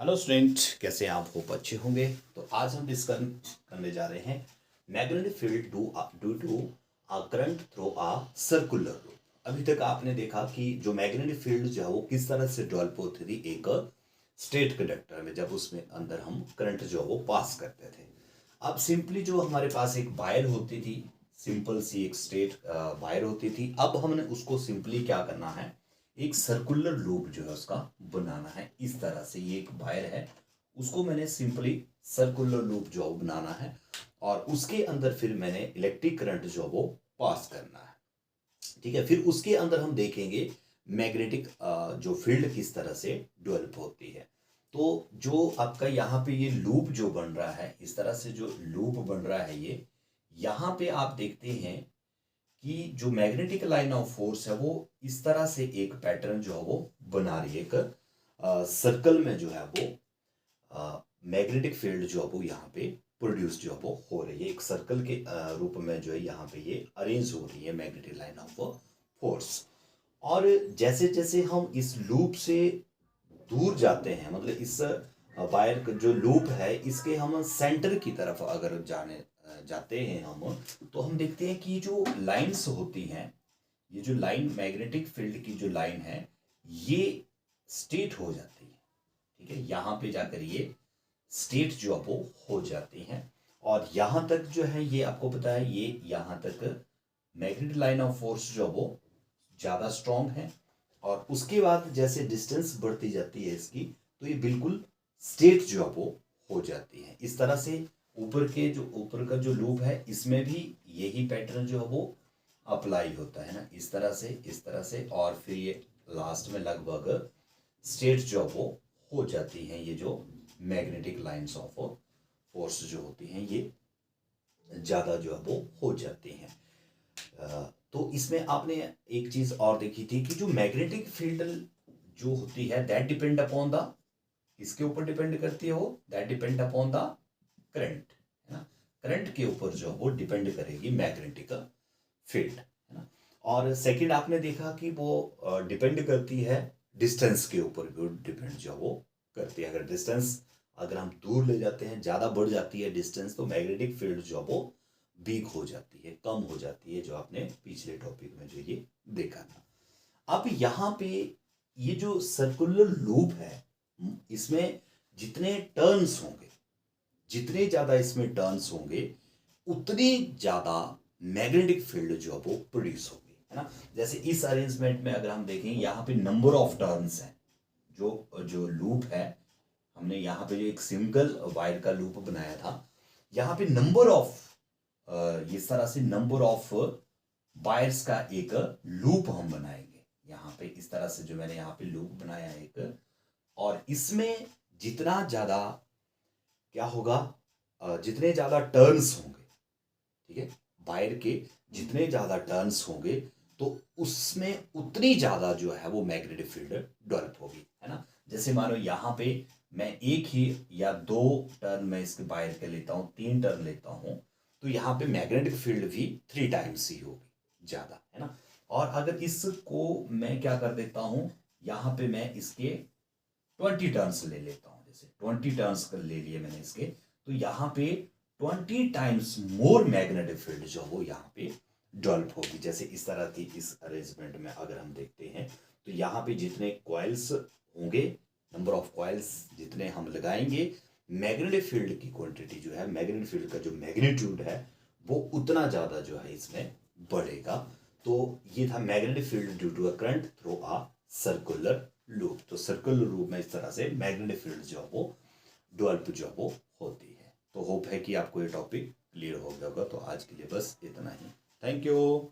Hello student, कैसे हैं आप? होप अच्छे होंगे। तो आज हम डिस्कस करने जा रहे हैं magnetic field due to a current through a circular loop. अभी तक आपने देखा कि जो मैग्नेटिक फील्ड जो है वो किस तरह से डेवलप होती थी एक स्टेट कंडक्टर में, जब उसमें अंदर हम करंट जो है वो पास करते थे। अब सिंपली जो हमारे पास एक वायर होती थी, सिंपल सी एक स्टेट वायर होती थी। अब हमने उसको सिंपली क्या करना है, एक सर्कुलर लूप जो है उसका बनाना है। इस तरह से ये एक वायर है, उसको मैंने सिंपली सर्कुलर लूप जो बनाना है और उसके अंदर फिर मैंने इलेक्ट्रिक करंट जो वो पास करना है। ठीक है, फिर उसके अंदर हम देखेंगे मैग्नेटिक जो फील्ड किस तरह से डेवलप होती है। तो जो आपका यहाँ पे ये लूप जो बन रहा है, इस तरह से जो लूप बन रहा है, ये यहाँ पे आप देखते हैं कि जो मैग्नेटिक लाइन ऑफ फोर्स है वो इस तरह से एक पैटर्न जो है वो बना रही है। एक सर्कल में जो है वो मैग्नेटिक फील्ड जो है वो यहाँ पे प्रोड्यूस जो है वो हो रही है। एक सर्कल के रूप में जो है यहाँ पे ये अरेंज हो रही है मैग्नेटिक लाइन ऑफ फोर्स। और जैसे जैसे हम इस लूप से दूर जाते हैं, मतलब इस वायर का जो लूप है इसके हम सेंटर की तरफ अगर जाते हैं हम, तो हम देखते हैं कि जो लाइंस होती हैं, ये जो लाइन मैग्नेटिक फील्ड की जो लाइन है ये स्ट्रेट हो जाती है। ठीक है, यहाँ पे जाकर ये स्ट्रेट जो है वो हो जाती हैं। और यहाँ तक जो है ये आपको पता है, ये यहाँ तक मैग्नेटिक लाइन ऑफ फोर्स जो है वो ज़्यादा स्ट्रॉन्ग है। और उसके बाद जैसे डिस्टेंस बढ़ती जाती है इसकी, तो ये बिल्कुल स्ट्रेट जो है वो हो जाती है। इस तरह से ऊपर का जो लूप है इसमें भी यही पैटर्न जो है वो अप्लाई होता है ना, इस तरह से और फिर ये लास्ट में लगभग स्ट्रेट जो है वो हो जाती हैं। ये जो मैग्नेटिक लाइंस ऑफ फोर्स जो होती हैं ये ज़्यादा जो है वो हो जाती हैं। तो इसमें आपने एक चीज और देखी थी कि जो मैग्नेटिक फील्ड जो होती है दैट डिपेंड अपॉन द, इसके ऊपर डिपेंड करती है वो, that depend upon the current, है ना। करंट के ऊपर जो वो डिपेंड करेगी मैग्नेटिक फील्ड, है ना। और सेकंड आपने देखा कि वो डिपेंड करती है डिस्टेंस के ऊपर भी डिपेंड जो वो करती है। अगर डिस्टेंस अगर हम दूर ले जाते हैं, ज़्यादा बढ़ जाती है डिस्टेंस, तो मैग्नेटिक फील्ड जो वो वीक हो जाती है, कम हो जाती है, जो आपने पिछले टॉपिक में जो ये देखा था। अब यहाँ पे ये जो सर्कुलर लूप है, इसमें जितने टर्न्स होंगे, जितने ज़्यादा इसमें टर्न्स होंगे, उतनी ज़्यादा मैग्नेटिक फील्ड जो है वो प्रोड्यूस होगी, है ना। जैसे इस अरेंजमेंट में अगर हम देखें, यहाँ पे नंबर ऑफ टर्न्स हैं। जो जो लूप है, हमने यहाँ पे जो एक सिंगल वायर का लूप बनाया था, यहाँ पे नंबर ऑफ इस तरह से नंबर ऑफ वायर्स का एक लूप हम बनाएंगे। यहाँ पे इस तरह से जो मैंने यहाँ पे लूप बनाया है एक, और इसमें जितना ज्यादा क्या होगा, जितने ज्यादा टर्न्स होंगे, ठीक है, वायर के जितने ज्यादा टर्न्स होंगे, तो उसमें उतनी ज्यादा जो है वो मैग्नेटिक फील्ड डेवलप होगी, है ना। जैसे मानो यहाँ पे मैं एक ही या दो टर्न में इसके वायर के लेता हूँ, 3 टर्न लेता हूँ, तो यहाँ पे मैग्नेटिक फील्ड भी 3 टाइम्स ही होगी ज्यादा, है ना। और अगर इसको मैं क्या कर देता हूँ, यहाँ पे मैं इसके 20 टर्न्स ले लेता हूँ, जैसे 20 टर्न्स कर ले लिए मैंने इसके, तो यहाँ पे 20 टाइम्स मोर मैग्नेटिक फील्ड जो वो यहाँ पे डेवलप होगी। जैसे इस तरह थी, इस अरेंजमेंट में अगर हम देखते हैं, तो यहाँ पे जितने कॉइल्स होंगे, नंबर ऑफ कॉइल्स जितने हम लगाएंगे, मैग्नेटिक फील्ड की क्वांटिटी जो है, मैग्नेटिक फील्ड का जो मैग्नीट्यूड है वो उतना ज़्यादा जो है इसमें बढ़ेगा। तो ये था magnetic field due to a current through a circular loop. तो सर्कुलर लूप में इस तरह से मैग्नेटिक फील्ड जो है वो डेवलप जो वो होती है। तो होप है कि आपको ये टॉपिक क्लियर हो गया होगा। तो आज के लिए बस इतना ही। Thank you.